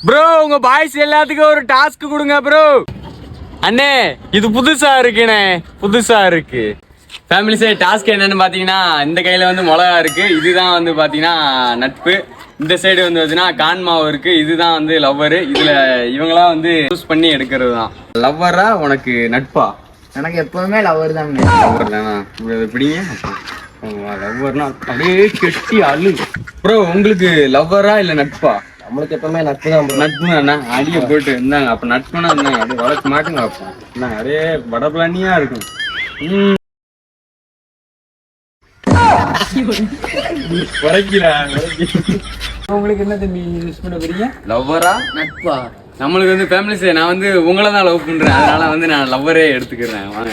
Bro உங்க boys எல்லாத்துக்கும் ஒரு டாஸ்க் கொடுங்க ப்ரோ. அண்ணே இது புதுசா இருக்குண்ணே, புதுசா இருக்கு. ஃபேமிலிஸே டாஸ்க் என்னன்னு பாத்தீங்கன்னா, இந்த கையில வந்து மிளகா இருக்கு, இதுதான் வந்து பாத்தீங்கன்னா நட்பு. இந்த சைடு வந்து பாத்தீங்கன்னா கான்மாவு இருக்கு, இதுதான் வந்து லவ்வரு. இதுல இவங்களாம் வந்து யூஸ் பண்ணி எடுக்கிறது தான். லவ்வரா உனக்கு நட்பா? எனக்கு எப்பவுமே லவர் தான். லவ்வர் தானா? எப்படிங்க லவ்வர்னா அப்படியே கெட்டி அழு. ப்ரோ உங்களுக்கு லவ்வரா இல்ல நட்பா? நம்மளுக்கு எப்பவுமே நட்பு தான். நட்பு தானே அடிய போட்டு இருந்தாங்க. அப்ப நட்புனா இருந்தாங்க அப்படியே வளர்க்க மாட்டுங்க. அப்போ இருந்தாங்க அதே வடபிளானியா இருக்கும். உங்களுக்கு என்ன தம்பி யூஸ் பண்ண போறீங்க? லவ்வரா நட்பா? நம்மளுக்கு வந்து ஃபேமிலிஸ், நான் வந்து உங்களை தான் லவ் பண்றேன், அதனால வந்து நான் லவ்வரே எடுத்துக்கிறேன். வாங்க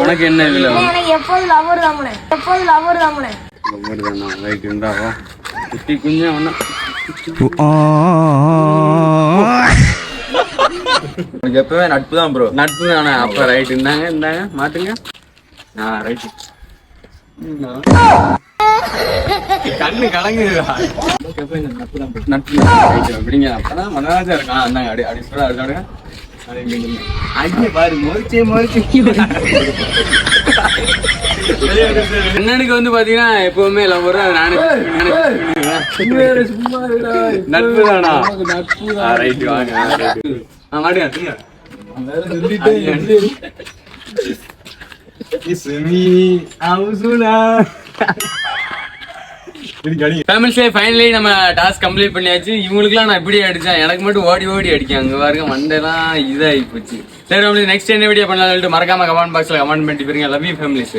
உனக்கு என்ன இல்ல? எப்போதும் லவர் தாமனே, எப்போதும் லவர் தாமனே. லவ்வர் தானா? ரைட் இருந்தாவா குட்டி குஞ்சா ஒண்ணா. எனக்கு எப்பவுமே நட்பு தான் ப்ரோ. நட்பு தானே? அப்ப ரைட் இருந்தாங்க இருந்தாங்க மாட்டுங்க. ரைட். கண்ணு கலங்குதா? நட்பு அப்படிங்க. அப்பதான் மனராஜா இருக்கான். அந்தாங்க அடி அடி சொல்ல அடுத்த அடிய பாரு மொரிச்சே மொரிச்சு. அண்ணனுக்கு வந்து பாத்தீங்கன்னா எப்பவுமே லவ்வர். நட்பு தானா? ரைட் வாங்க மாட்டுங்க. ஃபைனலி நம்ம டாஸ்க் கம்ப்ளீட் பண்ணியாச்சு. இவங்களுக்குலாம் நான் இப்படி அடிச்சேன், எனக்கு மட்டும் ஓடி ஓடி அடிக்கேன். அங்க பாருங்க மண்டெல்லாம் இதாகி போச்சு. சரி, நெக்ஸ்ட் என்ன வீடியோ பண்ணலாம்னு சொல்லிட்டு மறக்காம கமெண்ட் பாக்ஸ்ல கமெண்ட் பண்ணிட்டு போயிருங்க. Love you families.